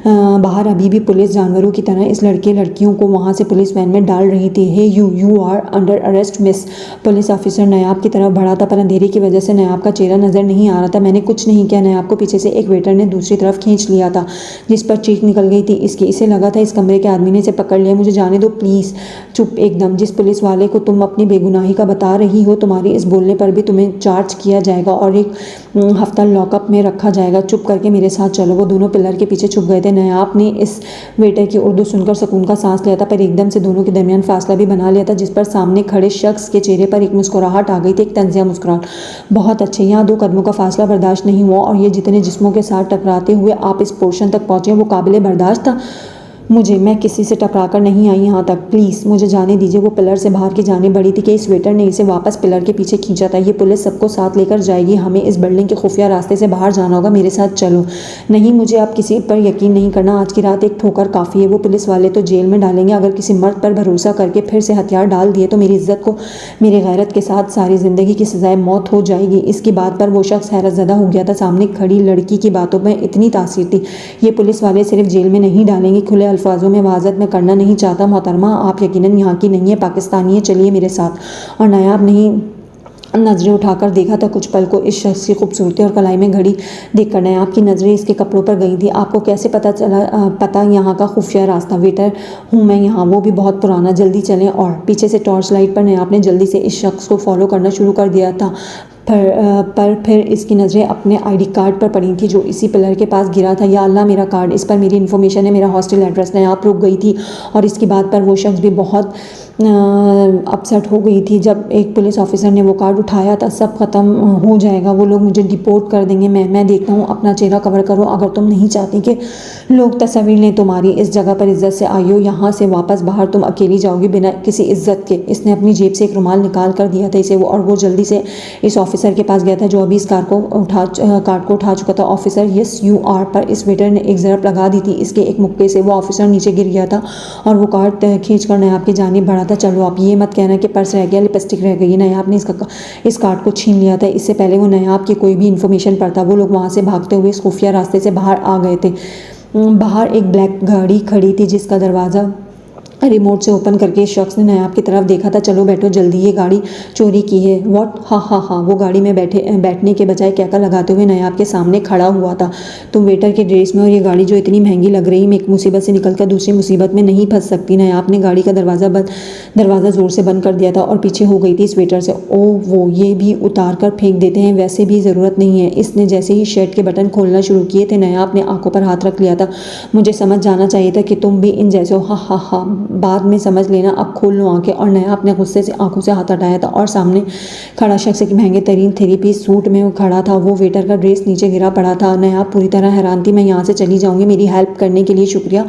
बाहर अभी भी पुलिस जानवरों की तरह इस लड़कियों को वहाँ से पुलिस वैन में डाल रही थी। Hey you are under arrest miss. Police officer Nayab की तरफ बढ़ा था पर अंधेरे की वजह से नायाब का चेहरा नज़र नहीं आ रहा था। मैंने कुछ नहीं किया। नायाब को पीछे से एक वेटर ने दूसरी तरफ खींच लिया था जिस पर चीख निकल गई थी इसकी। इसे लगा था इस कमरे के आदमी ने इसे पकड़ लिया। मुझे जाने दो प्लीज़। चुप एकदम। जिस पुलिस वाले को तुम अपनी बेगुनाही का बता रही हो, तुम्हारी इस बोलने पर भी तुम्हें चार्ज किया जाएगा और 1 हफ्ता लॉकअप में रखा जाएगा। चुप करके मेरे साथ चलो। वो दोनों पिलर के पीछे छुप गए थे। नायाब ने इस वेटर की उर्दू सुनकर सुकून का सांस लिया था पर एकदम से दोनों के दरमियान फासला भी बना लिया था जिस पर सामने खड़े शख्स के चेहरे पर एक मुस्कुराहट आ गई थी, एक तंजिया मुस्कुराहट। बहुत अच्छे, यहाँ 2 कदमों का फासला बर्दाश्त नहीं हुआ और ये जितने जिस्मों के साथ टकराते हुए आप इस पोर्शन तक पहुँचे वो काबिल बर्दाश्त था। मैं किसी से टकरा कर नहीं आई यहाँ तक। प्लीज़ मुझे जाने दीजिए। वो पिलर से बाहर की जाने बढ़ी थी कि इस वेटर ने इसे वापस पिलर के पीछे खींचा था। ये पुलिस सबको साथ लेकर जाएगी। हमें इस बिल्डिंग के खुफिया रास्ते से बाहर जाना होगा। मेरे साथ चलो। नहीं, मुझे अब किसी पर यकीन नहीं करना। आज की रात एक ठोकर काफ़ी है। वो पुलिस वाले तो जेल में डालेंगे। अगर किसी मर्द पर भरोसा करके फिर से हथियार डाल दिए तो मेरी इज्जत को, मेरी गैरत के साथ सारी ज़िंदगी की सजाए मौत हो जाएगी। इसकी बात पर वो शख्स हैरतज़दा हो गया था। सामने खड़ी लड़की की बातों में इतनी तासीर थी। ये पुलिस वाले सिर्फ जेल में नहीं डालेंगे। खुले अल्फाजों में वाज़त मैं करना नहीं चाहता मोहतरमा, आप यकीनन यहाँ की नहीं है, पाकिस्तानी है। चलिए मेरे साथ। और नायाब नहीं नज़रें उठाकर देखा था कुछ पल को इस शख्स की खूबसूरती और कलाई में घड़ी देखकर नायाब की नज़रें इसके कपड़ों पर गई थी। आपको कैसे पता यहाँ का खुफिया रास्ता? वेटर हूँ मैं यहाँ, वो भी बहुत पुराना। जल्दी चलें। और पीछे से टॉर्च लाइट पर नायाब ने जल्दी से इस शख्स को फॉलो करना शुरू कर दिया था। पर फिर इसकी नज़रें अपने आईडी कार्ड पर पड़ी थी जो इसी पिलर के पास गिरा था। या अल्लाह, मेरा कार्ड, इस पर मेरी इन्फॉर्मेशन है, मेरा हॉस्टल एड्रेस। नायाब रुक गई थी और इसकी बात पर वो शख्स भी बहुत अपसेट हो गई थी। जब एक पुलिस ऑफिसर ने वो कार्ड उठाया था, सब ख़त्म हो जाएगा, वो लोग मुझे डिपोर्ट कर देंगे। मैं देखता हूँ, अपना चेहरा कवर करो अगर तुम नहीं चाहती कि लोग तस्वीर लें तुम्हारी। इस जगह पर इज्जत से आई हो, यहाँ से वापस बाहर तुम अकेली जाओगी बिना किसी इज्जत के। इसने अपनी जेब से एक रुमाल निकाल कर दिया था इसे और वो जल्दी से इस ऑफिसर के पास गया था जो अभी इस कार्ड को उठा चुका था। ऑफिसर यस यू आर पर इस वेटर ने एक ज़रब लगा दी थी। इसके एक मुक्के से वो ऑफिसर नीचे गिर गया था और वो कार्ड खींच कर नायाब की जानिब बढ़ा था। चलो, आप ये मत कहना कि पर्स रह गया, लिपस्टिक रह गई। नायाब ने इस कार्ड को छीन लिया था। इससे पहले वो नायाब की कोई भी इन्फॉर्मेशन पर था। वो लोग वहाँ से भागते हुए इस खुफिया रास्ते से बाहर आ गए थे। बाहर एक ब्लैक गाड़ी खड़ी थी जिसका दरवाज़ा रिमोट से ओपन करके इस शख्स ने नायाब की तरफ देखा था। चलो बैठो जल्दी, ये गाड़ी चोरी की है। व्हाट? हाँ। वो गाड़ी में बैठने के बजाय कैका लगाते हुए नायाब के सामने खड़ा हुआ था। तुम वेटर के ड्रेस में और ये गाड़ी जो इतनी महंगी लग रही, मैं एक मुसीबत से निकलकर दूसरी मुसीबत में नहीं फंस सकती। नायाब ने गाड़ी का दरवाज़ा ज़ोर से बंद कर दिया था और पीछे हो गई थी इस वेटर से। ओ वो ये भी उतार कर फेंक देते हैं, वैसे भी ज़रूरत नहीं है। इसने जैसे ही शर्ट के बटन खोलना शुरू किए थे नायाब ने आंखों पर हाथ रख लिया था। मुझे समझ जाना चाहिए था कि तुम भी इन जैसे हो। हाँ, बाद में समझ लेना, अब खोल लो आंखें। और नया अपने गुस्से से आंखों से हाथ हटाया था और सामने खड़ा शख्स एक महंगे तरीन थ्री पीस सूट में खड़ा था। वो वेटर का ड्रेस नीचे गिरा पड़ा था। नया पूरी तरह हैरान थी। मैं यहाँ से चली जाऊँगी, मेरी हेल्प करने के लिए शुक्रिया,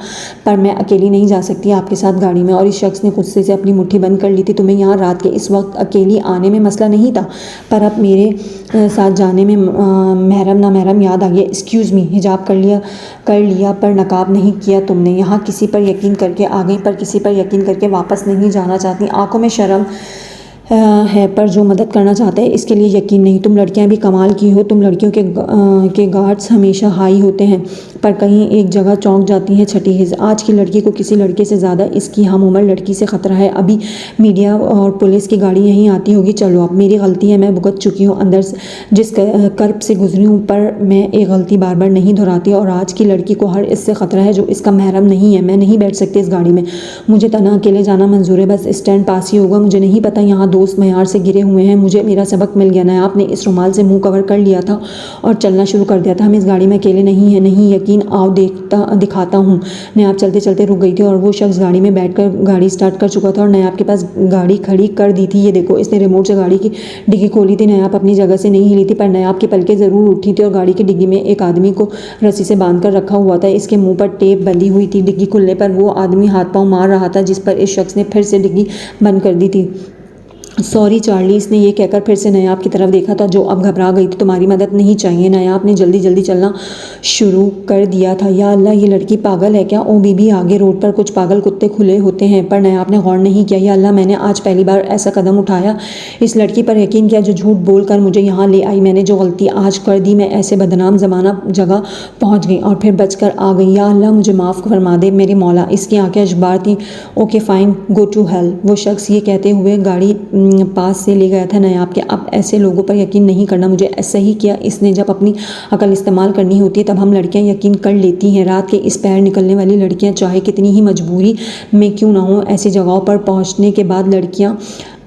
पर मैं अकेली नहीं जा सकती आपके साथ गाड़ी में। और इस शख्स ने गुस्से से अपनी मुट्ठी बंद कर ली थी। तुम्हें यहाँ रात के इस वक्त अकेली आने में मसला नहीं था, पर अब मेरे साथ जाने में महरम ना महरम याद आ गया। एक्सक्यूज़ मी, हिजाब कर लिया पर नकाब नहीं किया तुमने। यहाँ किसी पर यकीन करके आ गई, पर किसी पर यकीन करके वापस नहीं जाना चाहती। आंखों में शर्म है, पर जो मदद करना चाहता है इसके लिए यकीन नहीं। तुम लड़कियां भी कमाल की हो। तुम लड़कियों के गार्ड्स हमेशा हाई होते हैं, पर कहीं एक जगह चौंक जाती हैं छठी हिज। आज की लड़की को किसी लड़के से ज़्यादा इसकी हम उम्र लड़की से ख़तरा है। अभी मीडिया और पुलिस की गाड़ी यहीं आती होगी। चलो, अब मेरी गलती है, मैं भुगत चुकी हूँ अंदर से जिस कर्ब से गुजरी हूँ, पर मैं एक गलती बार बार नहीं दोहराती। और आज की लड़की को हर इससे ख़तरा है जो इसका महरम नहीं है। मैं नहीं बैठ सकती इस गाड़ी में, मुझे तना अकेले जाना मंजूर है। बस स्टैंड पास ही होगा। मुझे नहीं पता यहाँ दोस्त मयार से गिरे हुए हैं। मुझे मेरा सबक मिल गया। ना आपने इस रुमाल से मुंह कवर कर लिया था और चलना शुरू कर दिया था। हम इस गाड़ी में अकेले नहीं है। नहीं यकीन, आओ दिखाता हूँ। नयाब चलते चलते रुक गई थी और वो शख्स गाड़ी में बैठकर गाड़ी स्टार्ट कर चुका था और नयाब के पास गाड़ी खड़ी कर दी थी। ये देखो, इसने रिमोट से गाड़ी की डिग्गी खोली थी। नयाब अपनी जगह से नहीं हिली थी, पर नयाब की पलकें ज़रूर उठी थी और गाड़ी की डिग्गी में एक आदमी को रस्सी से बांध कर रखा हुआ था। इसके मुंह पर टेप बंधी हुई थी। डिग्गी खुलने पर वो आदमी हाथ पाँव मार रहा था, जिस पर इस शख्स ने फिर से डिग्गी बंद कर दी थी। सॉरी चार्ली, इसने ये कहकर फिर से नायाब की तरफ देखा था जो अब घबरा गई थी। तुम्हारी मदद नहीं चाहिए। नायाब ने जल्दी जल्दी चलना शुरू कर दिया था। या अल्लाह, ये लड़की पागल है क्या? ओ बीबी, आगे रोड पर कुछ पागल कुत्ते खुले होते हैं। पर नायाब ने गौर नहीं किया। या अल्लाह, मैंने आज पहली बार ऐसा कदम उठाया, इस लड़की पर यकीन किया जो झूठ बोलकर मुझे यहाँ ले आई। मैंने जो गलती आज कर दी, मैं ऐसे बदनाम ज़माना जगह पहुँच गई और फिर बचकर आ गई। या अल्लाह, मुझे माफ़ फरमा दे मेरे मौला। इसकी आंखें अजबार थीं। Okay fine, go to hell. वो शख्स ये कहते हुए गाड़ी पास से ले गया था नायाब के। अब ऐसे लोगों पर यकीन नहीं करना। मुझे ऐसा ही किया इसने। जब अपनी अकल इस्तेमाल करनी होती है तब हम लड़कियां यकीन कर लेती हैं। रात के इस पैर निकलने वाली लड़कियां चाहे कितनी ही मजबूरी में क्यों ना हो, ऐसी जगहों पर पहुंचने के बाद लड़कियां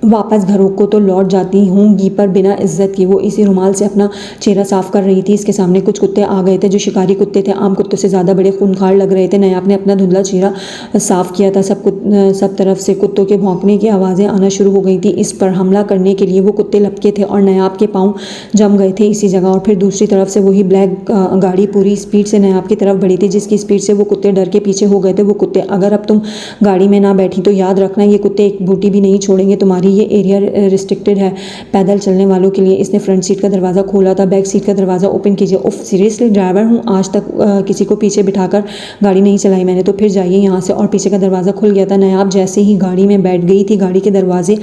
वापस घरों को तो लौट जाती होंगी, पर बिना इज्जत की। वो इसी रुमाल से अपना चेहरा साफ कर रही थी। इसके सामने कुछ कुत्ते आ गए थे जो शिकारी कुत्ते थे। आम कुत्तों से ज़्यादा बड़े खूंखार लग रहे थे। नायाब ने अपना धुंधला चेहरा साफ किया था। सब तरफ से कुत्तों के भौंकने की आवाज़ें आना शुरू हो गई थी। इस पर हमला करने के लिए वो कुत्ते लपके थे और नायाब के पाँव जम गए थे इसी जगह। और फिर दूसरी तरफ से वही ब्लैक गाड़ी पूरी स्पीड से नायाब की तरफ बढ़ी थी, जिसकी स्पीड से वो कुत्ते डर के पीछे हो गए थे। वो कुत्ते, अगर अब तुम गाड़ी में ना बैठी तो याद रखना, ये कुत्ते एक बूटी भी नहीं छोड़ेंगे तुम्हारी। ये एरिया रिस्ट्रिक्टेड है पैदल चलने वालों के लिए। इसने फ्रंट सीट का दरवाज़ा खोला था। बैक सीट का दरवाज़ा ओपन कीजिए। उफ, सीरियसली ड्राइवर हूँ, आज तक किसी को पीछे बिठाकर गाड़ी नहीं चलाई मैंने। तो फिर जाइए यहाँ से। और पीछे का दरवाज़ा खुल गया था। नायाब जैसे ही गाड़ी में बैठ गई थी, गाड़ी के दरवाजे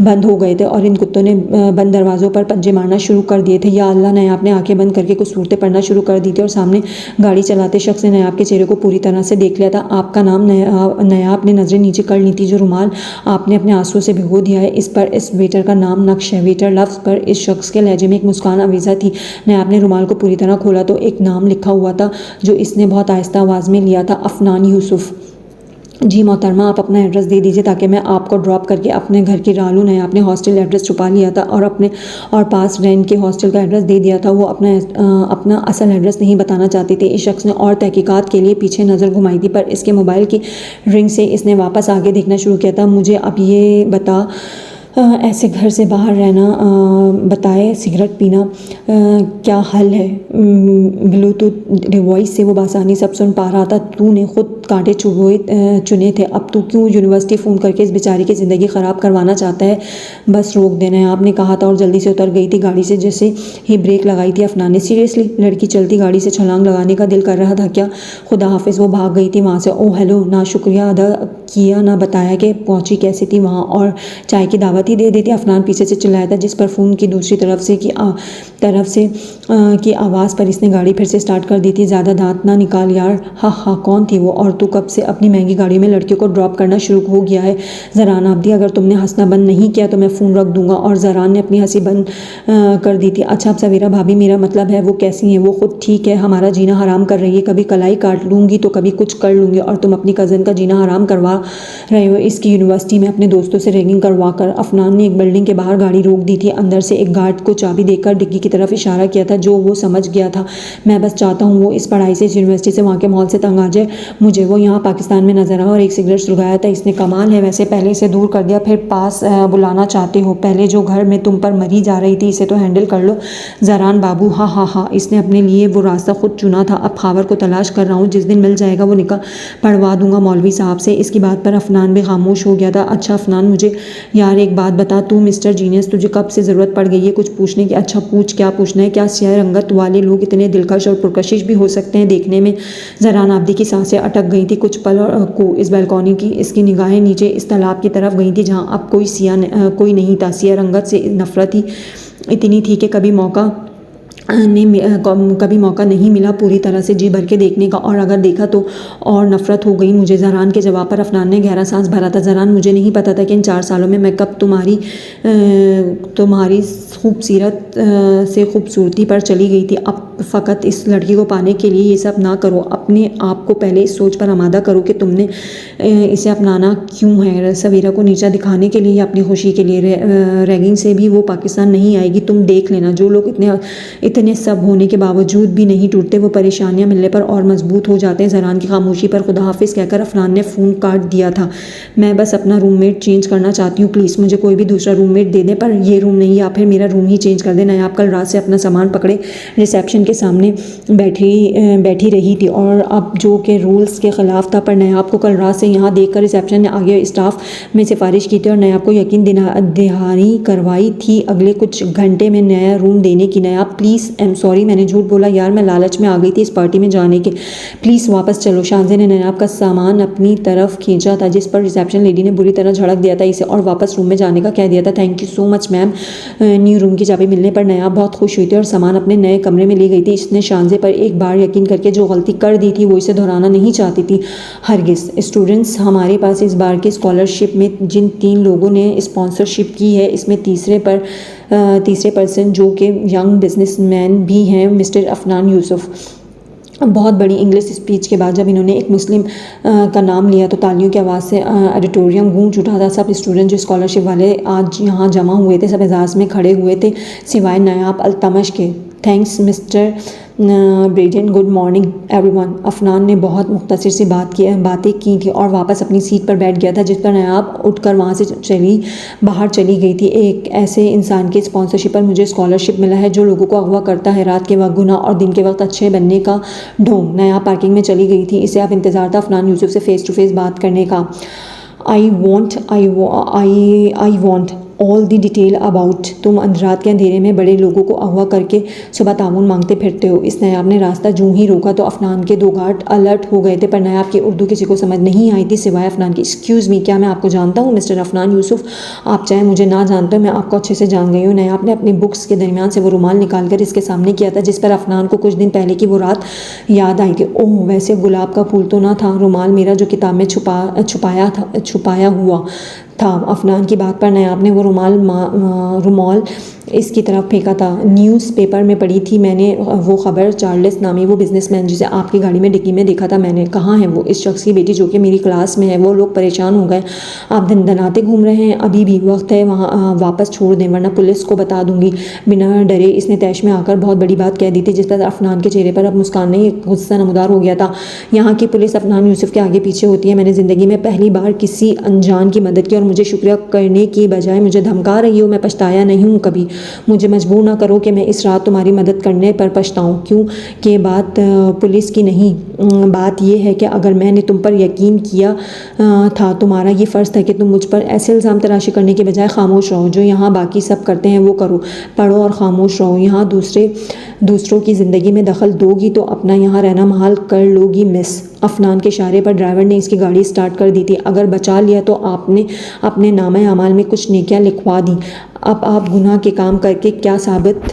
बंद हो गए थे और इन कुत्तों ने बंद दरवाज़ों पर पंजे मारना शुरू कर दिए थे। या अल्लाह, नायाब ने आंखें बंद करके कुछ सूरतें पढ़ना शुरू कर दी थी और सामने गाड़ी चलाते शख्स ने नायाब के चेहरे को पूरी तरह से देख लिया था। आपका नाम? नायाब ने नजरें नीचे कर ली थी। जो रुमाल आपने अपने आंसुओं से भिगो दिया है, इस पर इस वेटर का नाम नक्श है। वेटर लफ्ज़ पर इस शख्स के लहजे में एक मुस्कान आवेज़ा थी। नायाब ने रुमाल को पूरी तरह खोला तो एक नाम लिखा हुआ था जो इसने बहुत आहिस्ता आवाज़ में लिया था, अफनान यूसुफ। जी मोहतरमा, आप अपना एड्रेस दे दीजिए ताकि मैं आपको ड्रॉप करके अपने घर की राह लूँ। नया आपने हॉस्टल एड्रेस छुपा लिया था और पास रेंट के हॉस्टल का एड्रेस दे दिया था। वो अपना असल एड्रेस नहीं बताना चाहती थी। इस शख्स ने और तहकीकात के लिए पीछे नज़र घुमाई थी, पर इसके मोबाइल की रिंग से इसने वापस आगे देखना शुरू किया था। मुझे अब ये बता, ऐसे घर से बाहर रहना, बताए सिगरेट पीना क्या हल है? ब्लूटूथ डिवाइस से वो बासानी सब सुन पा रहा था। तूने खुद कांटे चुने थे, अब तू क्यों यूनिवर्सिटी फ़ोन करके इस बेचारी की ज़िंदगी ख़राब करवाना चाहता है? बस रोक देना है, आपने कहा था। और जल्दी से उतर गई थी गाड़ी से। जैसे ही ब्रेक लगाई थी अफनान ने। सीरियसली, लड़की चलती गाड़ी से छलांग लगाने का दिल कर रहा था क्या? खुदा हाफिज़, वो भाग गई थी वहाँ से। ओह हेलो, ना शुक्रिया अदा किया, ना बताया कि पहुंची कैसे थी वहाँ, और चाय की दावत ही दे देती। अफनान पीछे से चिल्लाया था, जिस पर फ़ोन की दूसरी तरफ से की आवाज़ पर इसने गाड़ी फिर से स्टार्ट कर दी थी। ज़्यादा दांत ना निकाल यार, हाँ हाँ कौन थी वो, और तू कब से अपनी महंगी गाड़ी में लड़कियों को ड्रॉप करना शुरू हो गया है? ज़रान आबदी, अगर तुमने हंसना बंद नहीं किया तो मैं फ़ोन रख दूंगा। और ज़रान ने अपनी हंसी बंद कर दी थी। अच्छा अब सवेरा भाभी, मेरा मतलब है वो कैसी हैं? वो खुद ठीक है, हमारा जीना हराम कर रही है, कभी कलाई काट लूँगी तो कभी कुछ कर लूँगी, और तुम अपनी कज़न का जीना हराम करवा रहे हो इसकी यूनिवर्सिटी में अपने दोस्तों से रैगिंग करवा कर। अफनान ने एक बिल्डिंग के बाहर गाड़ी रोक दी थी। अंदर से एक गार्ड को चाबी देकर डिग्गी की तरफ इशारा किया था, जो वो समझ गया था। मैं बस चाहता हूँ वो इस पढ़ाई से, इस यूनिवर्सिटी से, वहाँ के माहौल से तंग आ जाए। मुझे वो यहाँ पाकिस्तान में नजर आया और एक सिगरेट सुलगाया था इसने। कमाल है वैसे, पहले इसे दूर कर दिया फिर पास बुलाना चाहते हो। पहले जो घर में तुम पर मरी जा रही थी इसे तो हैंडल कर लो। ज़रान बाबू, हाँ हाँ हाँ, इसने अपने लिए वो रास्ता खुद चुना था। अब खावर को तलाश कर रहा हूँ, जिस दिन मिल जाएगा वो निकाह पढ़वा दूंगा मौलवी साहब से। इसकी बात पर अफनान भी खामोश हो गया था। अच्छा अफनान, मुझे यार एक बात बता, तू मिस्टर जीनियस, तुझे कब से ज़रूरत पड़ गई है कुछ पूछने की? अच्छा पूछ, क्या पूछना है? क्या स्याह रंगत वाले लोग इतने दिलकश और पुरकशिश भी हो सकते हैं देखने में? ज़रान आबदी की सांसें अटक गई थी कुछ पल को इस बालकनी की। इसकी निगाहें नीचे इस तालाब की तरफ गई थी, जहाँ अब कोई नहीं था। सियाह रंगत से नफरत ही इतनी थी कि कभी मौका नहीं मिला पूरी तरह से जी भर के देखने का, और अगर देखा तो और नफ़रत हो गई मुझे। ज़रान के जवाब पर अफनान ने गहरा सांस भरा था। ज़रान, मुझे नहीं पता था कि इन 4 सालों में मैं कब तुम्हारी खूबसूरत से खूबसूरती पर चली गई थी। अब फ़कत इस लड़की को पाने के लिए ये सब ना करो। अपने आप को पहले इस सोच पर आमादा करो कि तुमने इसे अपनाना क्यों है। सवेरा को नीचा दिखाने के लिए या अपनी खुशी के लिए? रैगिंग से भी वो पाकिस्तान नहीं आएगी, तुम देख लेना। जो लोग इतने सब होने के बावजूद भी नहीं टूटते, वो परेशानियां मिलने पर और मजबूत हो जाते हैं। ज़रान की खामोशी पर खुदा हाफिज़ कहकर अफनान ने फ़ोन काट दिया था। मैं बस अपना रूममेट चेंज करना चाहती हूँ, प्लीज़ मुझे कोई भी दूसरा रूममेट दे दें, पर ये रूम नहीं, या फिर मेरा रूम ही चेंज कर दें। नायाब कल रात से अपना सामान पकड़े रिसेप्शन के सामने बैठी रही थी, और अब जो कि रूल्स के ख़िलाफ़ था, पर नायाब को कल रात से यहाँ देख कर रिसेप्शन ने आगे स्टाफ में सिफारिश की थी और नायाब को यकीन दहानी करवाई थी अगले कुछ घंटे में नया रूम देने की। नायाब प्लीज़, आई एम सॉरी, मैंने झूठ बोला यार, मैं लालच में आ गई थी इस पार्टी में जाने के, प्लीज़ वापस चलो। शानज़े ने नायाब का सामान अपनी तरफ खींचा था, जिस पर रिसेप्शन लेडी ने बुरी तरह झड़क दिया था इसे, और वापस रूम में जाने का कह दिया था। Thank you so much ma'am. New room की चाबी मिलने पर नायाब बहुत खुश हुई थी और सामान अपने नए कमरे में ले गई थी। इसने शानज़े पर एक बार यकीन करके जो गलती कर दी थी वो इसे दोहराना नहीं चाहती थी हरगिज़। स्टूडेंट्स, हमारे पास इस बार की स्कॉलरशिप में जिन 3 लोगों ने स्पॉन्सरशिप की है, इसमें तीसरे पर्सन जो कि यंग बिजनेसमैन भी हैं, मिस्टर अफनान यूसुफ। बहुत बड़ी इंग्लिश स्पीच के बाद जब इन्होंने एक मुस्लिम का नाम लिया तो तालियों की आवाज़ से ऑडिटोरियम गूंज उठा था। सब स्टूडेंट जो स्कॉलरशिप वाले आज यहाँ जमा हुए थे सब एजाज़ में खड़े हुए थे, सिवाय नायाब अल्तमश के। Thanks mister brilliant, good morning everyone. Afnan ने बहुत मुख्तसर सी बातें की थी और वापस अपनी सीट पर बैठ गया था, जिस पर नायाब उठकर वहाँ से बाहर चली गई थी। एक ऐसे इंसान के स्पॉन्सरशिप पर मुझे स्कॉलरशिप मिला है जो लोगों को अगवा करता है, रात के वक्त गुनाह और दिन के वक्त अच्छे बनने का ढोंग। नायाब पार्किंग में चली गई थी। इसे अब इंतज़ार था अफनान यूसुफ से फेस टू फेस बात करने का। I want all the detail about. तुम अंधरात के अंधेरे में बड़े लोगों को अगवा करके सुबह ताउन मांगते फिरते हो। इस नायाब ने रास्ता जूं ही रोका तो अफनान के 2 गार्ड अलर्ट हो गए थे, पर नायाब की उर्दू किसी को समझ नहीं आई थी सिवाय अफनान की। एक्सक्यूज़ मी, क्या मैं आपको जानता हूँ मिस्टर अफनान यूसुफ? आप चाहे मुझे ना जानते हो, मैं आपको अच्छे से जान गई हूँ। नायाब ने अपनी बुक्स के दरमियान से वो रुमाल निकाल कर इसके सामने किया था, जिस पर अफनान को कुछ दिन पहले की वो रात याद आई थी। ओह, वैसे गुलाब का फूल तो ना था, रुमाल मेरा जो किताब में छुपाया हुआ था। अफनान की बात पर नायाब ने वो रुमाल इसकी तरफ फेंका था। न्यूज़पेपर में पढ़ी थी मैंने वो ख़बर, चार्ल्स नामी वो बिजनेसमैन जिसे आपकी गाड़ी में डिक्की में देखा था मैंने। कहाँ है वो? इस शख्स की बेटी जो कि मेरी क्लास में है। वो लोग परेशान हो गए, आप दनाते घूम रहे हैं। अभी भी वक्त है, वहाँ वापस छोड़ दें वरना पुलिस को बता दूंगी। बिना डरे इसने तैश में आकर बहुत बड़ी बात कह दी थी, जिस पर अफनान के चेहरे पर अब मुस्कान नहीं गुस्सा नमदार हो गया था। यहाँ की पुलिस अफनान यूसुफ के आगे पीछे होती है। मैंने ज़िंदगी में पहली बार किसी अनजान की मदद की और मुझे शुक्रिया करने की बजाय मुझे धमका रही हो। मैं पछताया नहीं हूँ कभी। मुझे मजबूर ना करो कि मैं इस रात तुम्हारी मदद करने पर पछताऊँ। क्यों कि बात पुलिस की नहीं, बात यह है कि अगर मैंने तुम पर यकीन किया था, तुम्हारा ये फ़र्ज़ था कि तुम मुझ पर ऐसे इल्ज़ाम तराशी करने के बजाय खामोश रहो। जो यहाँ बाकी सब करते हैं वो करो, पढ़ो और ख़ामोश रहो। यहाँ दूसरों की ज़िंदगी में दखल दोगी तो अपना यहाँ रहना महाल कर लोगी मिस। अफनान के इशारे पर ड्राइवर ने इसकी गाड़ी स्टार्ट कर दी थी। अगर बचा लिया तो आपने अपने नामे अमाल में कुछ नेकियां लिखवा दी। अब आप गुनाह के काम करके क्या साबित